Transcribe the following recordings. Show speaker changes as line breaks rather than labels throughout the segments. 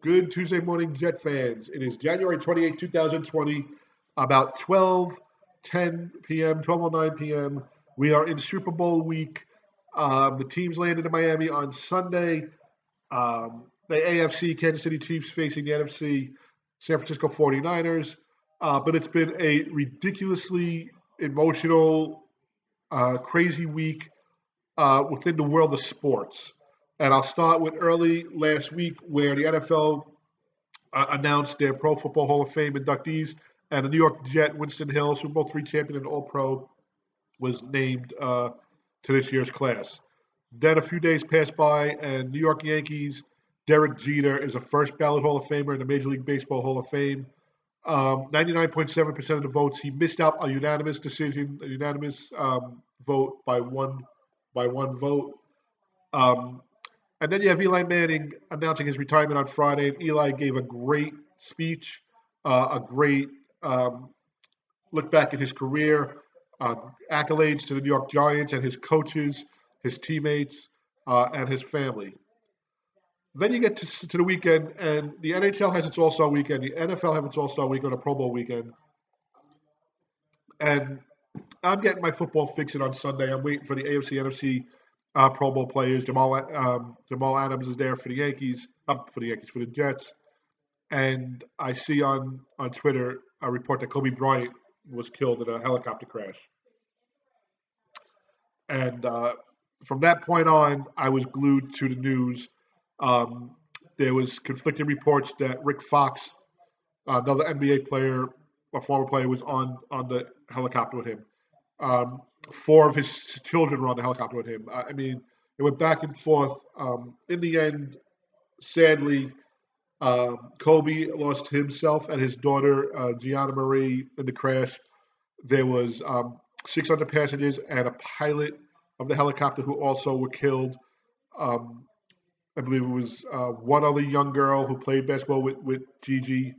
Good Tuesday morning, Jet fans. It is January 28, 2020, about 12:10 p.m., 12:09 p.m. We are in Super Bowl week. The teams landed in Miami on Sunday. The AFC, Kansas City Chiefs facing the NFC, San Francisco 49ers. But it's been a ridiculously emotional, crazy week within the world of sports. And I'll start with early last week where the NFL announced their Pro Football Hall of Fame inductees, and the New York Jet, Winston Hill, Super Bowl III champion and All Pro, was named to this year's class. Then a few days passed by, and New York Yankees, Derek Jeter is a first ballot Hall of Famer in the Major League Baseball Hall of Fame. 99.7% of the votes. He missed out a unanimous decision, a unanimous vote by one vote. Um, and then you have Eli Manning announcing his retirement on Friday. And Eli gave a great speech, a great look back at his career, uh, accolades to the New York Giants and his coaches, his teammates, and his family. Then you get to the weekend, and the NHL has its All Star weekend, the NFL has its All Star weekend, a Pro Bowl weekend, and I'm getting my football fix it on Sunday. I'm waiting for the AFC, NFC Pro Bowl players. Jamal Adams is there for the Yankees, up for the Yankees for the Jets, and I see on Twitter a report that Kobe Bryant was killed in a helicopter crash. And from that point on, I was glued to the news. Um, there was conflicting reports that Rick Fox, another NBA player, a former player, was on the helicopter with him. Um, Four of his children were on the helicopter with him. I mean, it went back and forth. In the end, sadly, Kobe lost himself and his daughter, Gianna Marie, in the crash. There was 600 passengers and a pilot of the helicopter who also were killed. Um, I believe it was one other young girl who played basketball with Gigi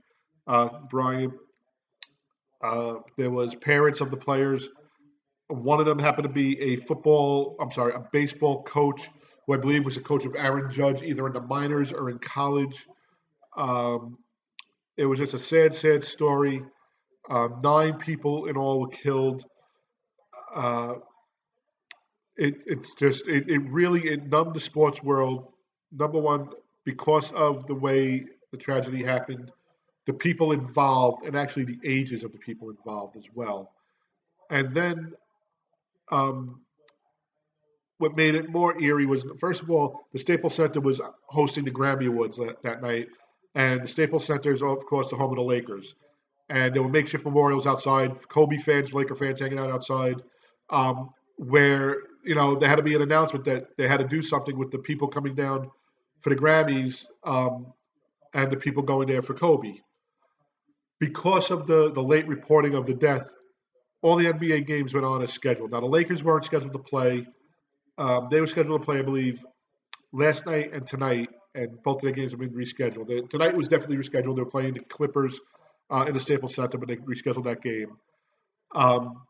Bryant. There was parents of the players. One of them happened to be a baseball coach who I believe was a coach of Aaron Judge, either in the minors or in college. Um, it was just a sad, sad story. Nine people in all were killed. Uh, it really it numbed the sports world. Number one, because of the way the tragedy happened, the people involved, and actually the ages of the people involved as well. And then um, what made it more eerie was, first of all, the Staples Center was hosting the Grammy Awards that night, and the Staples Center is, of course, the home of the Lakers. And there were makeshift memorials outside, Kobe fans, Laker fans hanging out outside, where there had to be an announcement that they had to do something with the people coming down for the Grammys, and the people going there for Kobe. Because of the late reporting of the death, all the NBA games went on as scheduled. Now the Lakers weren't scheduled to play. They were scheduled to play, I believe, last night and tonight, and both of their games have been rescheduled. Tonight was definitely rescheduled. They were playing the Clippers in the Staples Center, but they rescheduled that game. Um,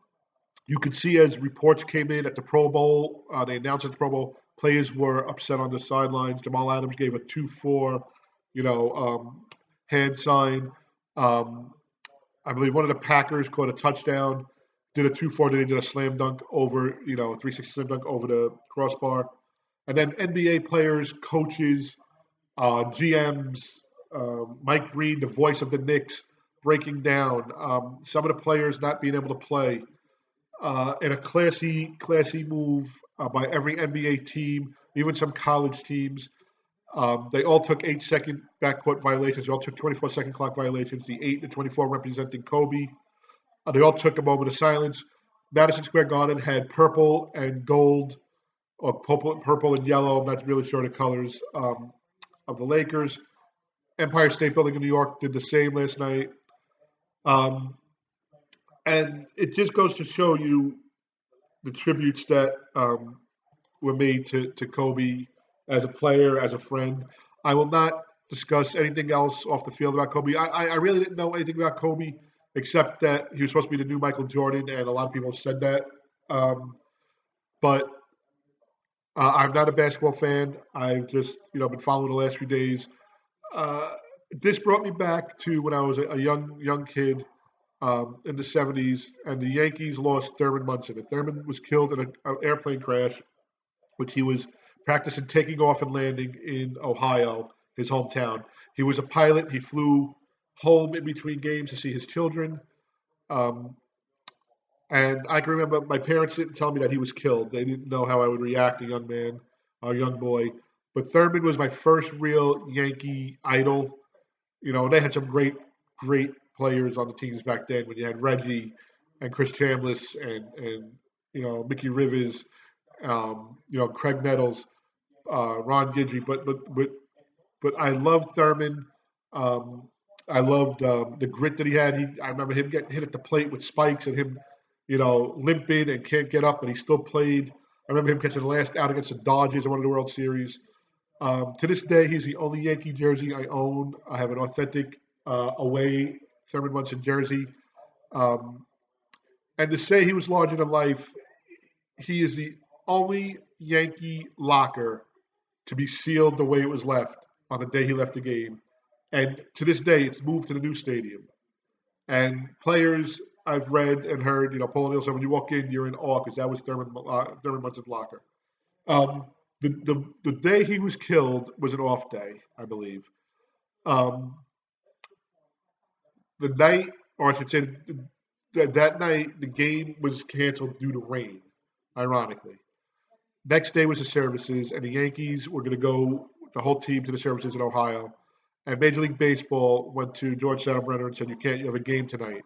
you could see as reports came in at the Pro Bowl, they announced at the Pro Bowl, players were upset on the sidelines. Jamal Adams gave a 2-4, hand sign. Um, I believe one of the Packers caught a touchdown, did a 2-4, then they did a slam dunk over, 360 slam dunk over the crossbar. And then NBA players, coaches, GMs, Mike Breen, the voice of the Knicks, breaking down. Some of the players not being able to play. In a classy move by every NBA team, even some college teams. They all took 8-second backcourt violations. They all took 24-second clock violations. The 8 and 24 representing Kobe. They all took a moment of silence. Madison Square Garden had purple and gold, or purple and yellow. I'm not really sure the colors of the Lakers. Empire State Building in New York did the same last night. Um, and it just goes to show you the tributes that were made to Kobe as a player, as a friend. I will not discuss anything else off the field about Kobe. I really didn't know anything about Kobe except that he was supposed to be the new Michael Jordan, and a lot of people said that. But I'm not a basketball fan. I've just been following the last few days. this brought me back to when I was a young kid in the '70s, and the Yankees lost Thurman Munson. And Thurman was killed in an airplane crash, which he was practicing taking off and landing in Ohio, his hometown. He was a pilot. He flew home in between games to see his children. Um, and I can remember my parents didn't tell me that he was killed. They didn't know how I would react, a young man, a young boy. But Thurman was my first real Yankee idol. They had some great players on the teams back then. When you had Reggie and Chris Chambliss and Mickey Rivers, Craig Nettles, Ron Guidry. But I loved Thurman. Um, I loved the grit that he had. I remember him getting hit at the plate with spikes and him, limping and can't get up, and he still played. I remember him catching the last out against the Dodgers in one of the World Series. To this day, he's the only Yankee jersey I own. I have an authentic away Thurman Munson jersey. Um, and to say he was larger than life, he is the only Yankee locker to be sealed the way it was left on the day he left the game. And to this day, it's moved to the new stadium. And players I've read and heard, Paul O'Neill said when you walk in, you're in awe because that was Thurman Munson's locker. Um, the day he was killed was an off day, I believe. Um, the night, or I should say, that night, the game was canceled due to rain, ironically. Next day was the services, and the Yankees were going to go, the whole team, to the services in Ohio. And Major League Baseball went to George Steinbrenner and said, you have a game tonight.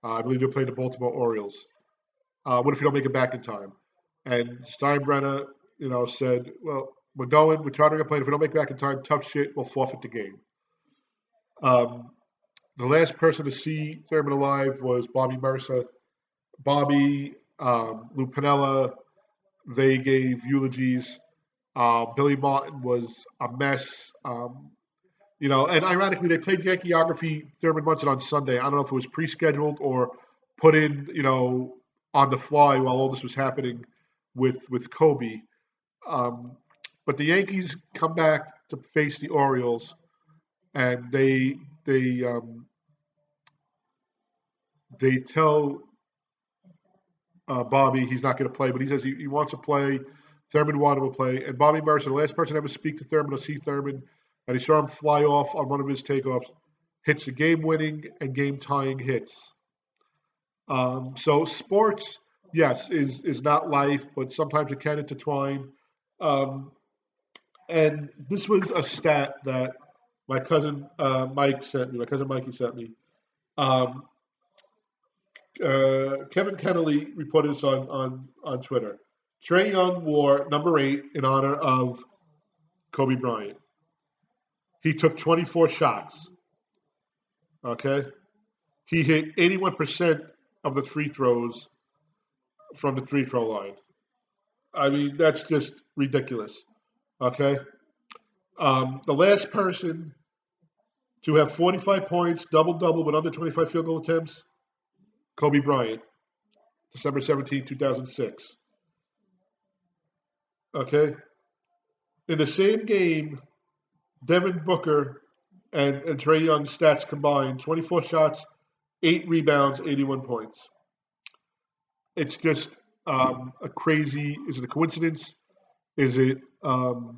I believe you'll play the Baltimore Orioles. What if you don't make it back in time? And Steinbrenner, said, well, we're trying to play. If we don't make it back in time, tough shit, we'll forfeit the game. Um, the last person to see Thurman alive was Bobby Mercer. Bobby, Lou Piniella, they gave eulogies. Billy Martin was a mess. And ironically, they played Yankeeography Thurman Munson on Sunday. I don't know if it was pre-scheduled or put in, on the fly while all this was happening with Kobe. Um, but the Yankees come back to face the Orioles, and they tell Bobby he's not going to play, but he says he wants to play. Thurman wanted to play, and Bobby Mercer, the last person to ever speak to Thurman or see Thurman, and he saw him fly off on one of his takeoffs, hits the game-winning and game-tying hits. So sports, yes, is not life, but sometimes it can intertwine. Um, and this was a stat that my cousin Mike sent me. My cousin Mikey sent me. Um, Kevin Kennelly reported this on Twitter. Trey Young wore number 8 in honor of Kobe Bryant. He took 24 shots. Okay, he hit 81% of the free throws from the free throw line. I mean, that's just ridiculous. Okay, the last person to have 45 points, double double with under 25 field goal attempts, Kobe Bryant, December 17, 2006. Okay, in the same game, Devin Booker and Trey Young's stats combined: 24 shots, 8 rebounds, 81 points. It's just a crazy. Is it a coincidence? Is it the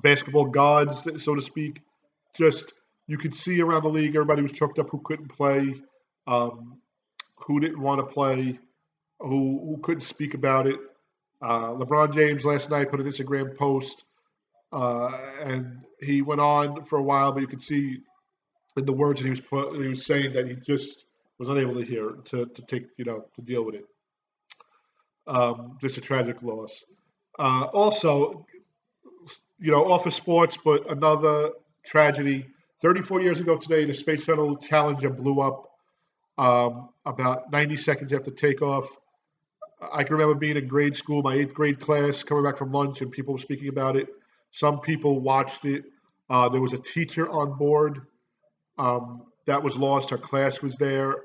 basketball gods, so to speak? Just you could see around the league, everybody was choked up who couldn't play, um, who didn't want to play, who couldn't speak about it. LeBron James last night put an Instagram post, and he went on for a while, but you could see in the words that he was saying that he just was unable to hear to take to deal with it. Just a tragic loss. Also, off of sports, but another tragedy. 34 years ago today, the Space Shuttle Challenger blew up about 90 seconds after takeoff. I can remember being in grade school, my 8th grade class, coming back from lunch, and people were speaking about it. Some people watched it. There was a teacher on board that was lost. Her class was there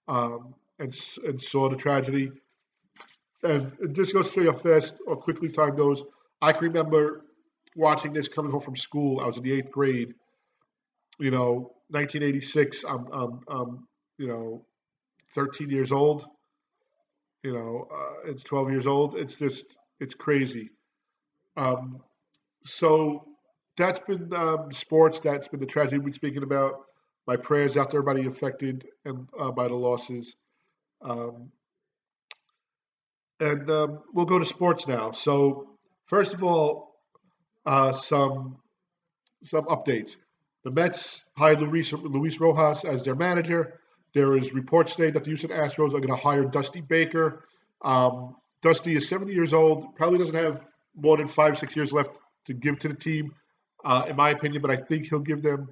and saw the tragedy. And it just goes to show you how fast or quickly time goes. I can remember watching this coming home from school. I was in the eighth grade. 1986. You know, 13 years old. It's 12 years old. It's crazy. Um, so that's been sports. That's been the tragedy we've been speaking about. My prayers out to everybody affected and by the losses. Um, and we'll go to sports now. So first of all, some updates. The Mets hired Luis Rojas as their manager. There is reports today that the Houston Astros are going to hire Dusty Baker. Dusty is 70 years old, probably doesn't have more than 5, 6 years left to give to the team, in my opinion, but I think he'll give them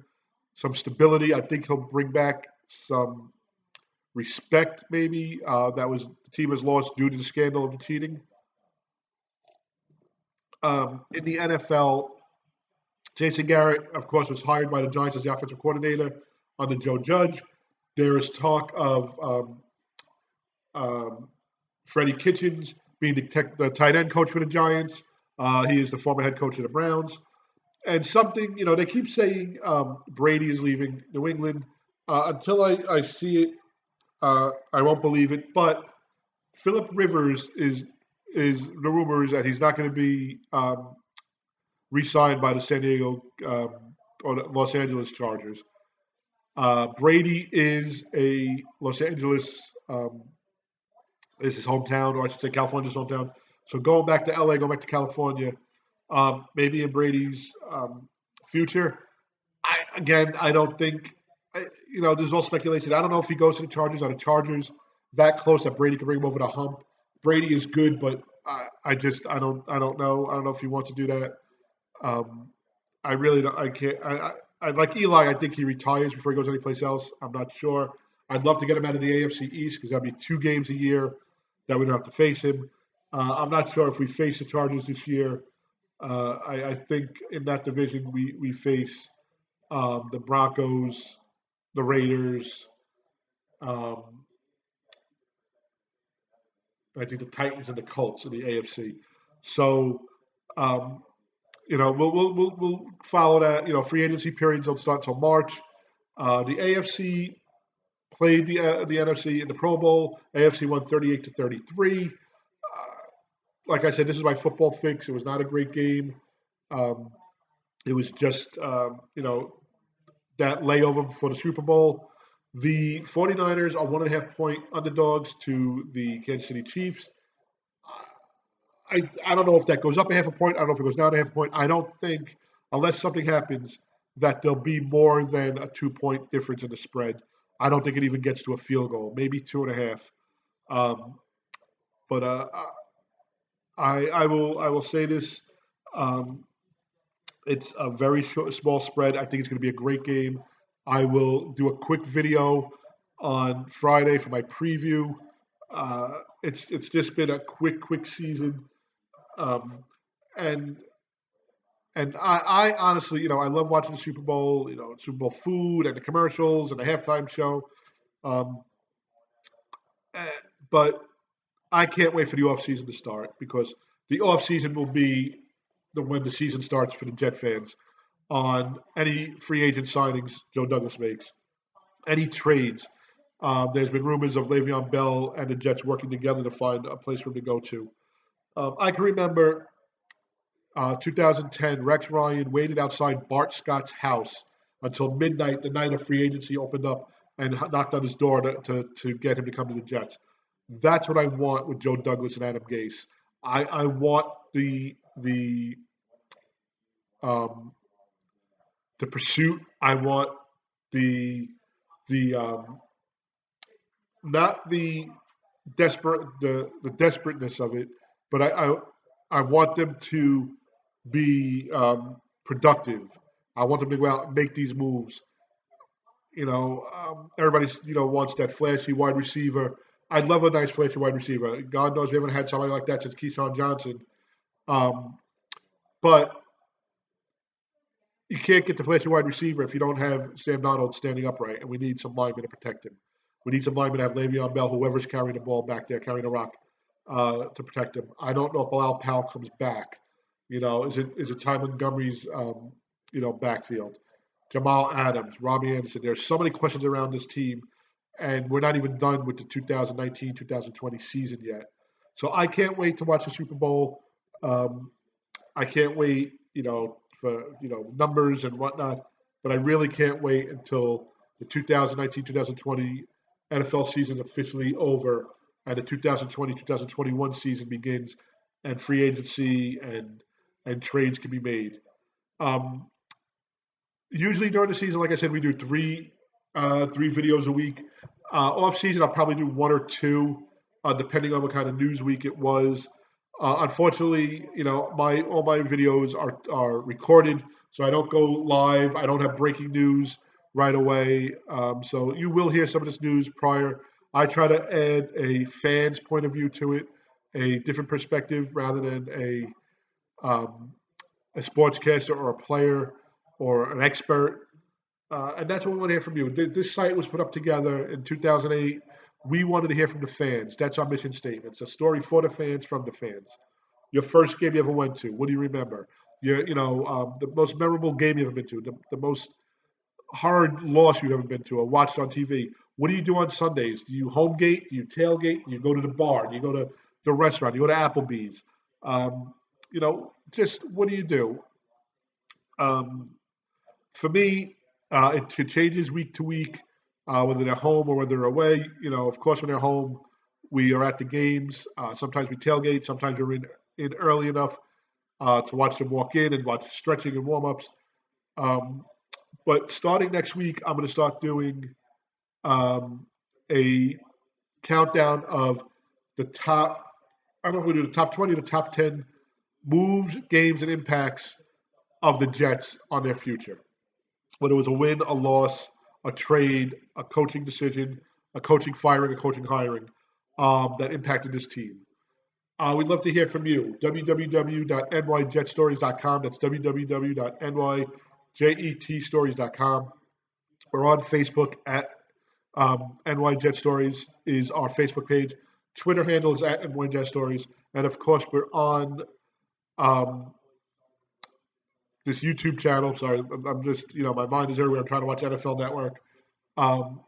some stability. I think he'll bring back some respect, maybe, the team has lost due to the scandal of the cheating. In the NFL, Jason Garrett, of course, was hired by the Giants as the offensive coordinator under Joe Judge. There is talk of um, Freddie Kitchens being the tight end coach for the Giants. He is the former head coach of the Browns. And something, they keep saying Brady is leaving New England. Until I see it, I won't believe it. But Philip Rivers is the rumor is that he's not going to be re-signed by the San Diego or the Los Angeles Chargers. Brady is a Los Angeles is his hometown, or I should say California's hometown. So going back to LA, going back to California, maybe in Brady's future. I don't think. There's all speculation. I don't know if he goes to the Chargers. Are the Chargers that close that Brady can bring him over the hump? Brady is good, but I don't know. I don't know if he wants to do that. Um, I really don't. I can't. I like Eli. I think he retires before he goes anyplace else. I'm not sure. I'd love to get him out of the AFC East because that'd be 2 games a year that we don't have to face him. I'm not sure if we face the Chargers this year. I think in that division we face the Broncos, the Raiders. Um, I think the Titans and the Colts in the AFC. So um, we'll follow that. Free agency periods don't start until March. The AFC played the NFC in the Pro Bowl. AFC won 38-33. Like I said, this is my football fix. It was not a great game. Um, it was just that layover before the Super Bowl. The 49ers are 1.5 point underdogs to the Kansas City Chiefs. I don't know if that goes up a half a point. I don't know if it goes down a half a point. I don't think, unless something happens, that there'll be more than a 2 point difference in the spread. I don't think it even gets to a field goal, maybe 2.5. Um, but I will say this: um, it's a very small spread. I think it's going to be a great game. I will do a quick video on Friday for my preview. It's just been a quick season. Um, and I honestly, I love watching the Super Bowl, Super Bowl food and the commercials and the halftime show. Um, eh, but I can't wait for the off season to start because the off season will be when the season starts for the Jet fans on any free agent signings Joe Douglas makes, any trades. There's been rumors of Le'Veon Bell and the Jets working together to find a place for him to go to. I can remember 2010, Rex Ryan waited outside Bart Scott's house until midnight, the night of free agency opened up, and knocked on his door to get him to come to the Jets. That's what I want with Joe Douglas and Adam Gase. I want um, the pursuit. I want the the not the the desperateness of it, but I want them to be productive. I want them to go out and make these moves. Everybody wants that flashy wide receiver. I'd love a nice flashy wide receiver. God knows we haven't had somebody like that since Keyshawn Johnson. Um, but you can't get the flashy wide receiver if you don't have Sam Donald standing upright, and we need some linemen to protect him. We need some linemen to have Le'Veon Bell, whoever's carrying the ball back there, carrying the rock, to protect him. I don't know if Bilal Powell comes back. Is it Ty Montgomery's backfield? Jamal Adams, Robbie Anderson. There's so many questions around this team, and we're not even done with the 2019-2020 season yet. So I can't wait to watch the Super Bowl. Um, I can't wait, for numbers and whatnot. But I really can't wait until the 2019-2020 NFL season officially over and the 2020-2021 season begins, and free agency and trades can be made. Um, Usually during the season, like I said, we do three videos a week. Off season, I'll probably do one or two, depending on what kind of news week it was. Unfortunately, my all my videos are recorded, so I don't go live. I don't have breaking news right away. So you will hear some of this news prior. I try to add a fan's point of view to it, a different perspective rather than um, a sportscaster or a player or an expert. And that's what we want to hear from you. This site was put up together in 2008. We wanted to hear from the fans. That's our mission statement. It's a story for the fans, from the fans. Your first game you ever went to, what do you remember? The most memorable game you ever been to, the most hard loss you've ever been to or watched on TV. What do you do on Sundays? Do you home gate? Do you tailgate? Do you go to the bar? Do you go to the restaurant? Do you go to Applebee's? Just what do you do? Um, for me, it changes week to week, whether they're home or whether they're away. Of course, when they're home, we are at the games. Sometimes we tailgate. Sometimes we're in early enough to watch them walk in and watch stretching and warm ups. Um, but starting next week, I'm going to start doing um, a countdown of the top. I don't know if we do the top 20, the top 10 moves, games, and impacts of the Jets on their future. Whether it was a win, a loss, a trade, a coaching decision, a coaching firing, a coaching hiring, that impacted this team. We'd love to hear from you. www.nyjetstories.com. That's www.nyjetstories.com. We're on Facebook at NY Jet Stories is our Facebook page. Twitter handle is at NY Jet Stories. And of course, we're on um, this YouTube channel. Sorry, I'm just, my mind is everywhere. I'm trying to watch NFL Network. Um,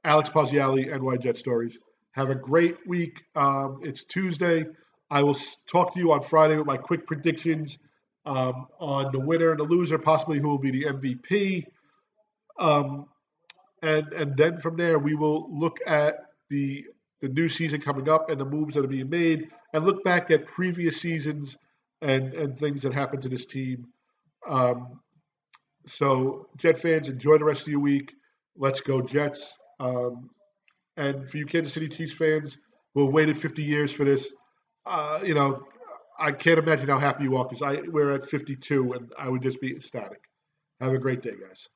Alex Pazziali, NY Jet Stories. Have a great week. It's Tuesday. I will talk to you on Friday with my quick predictions on the winner and the loser, possibly who will be the MVP. Um, and then from there, we will look at the new season coming up and the moves that are being made, and look back at previous seasons and things that happened to this team. Um, so, Jet fans, enjoy the rest of your week. Let's go, Jets. And for you Kansas City Chiefs fans who have waited 50 years for this, uh, you know, I can't imagine how happy you are because we're at 52 and I would just be ecstatic. Have a great day, guys.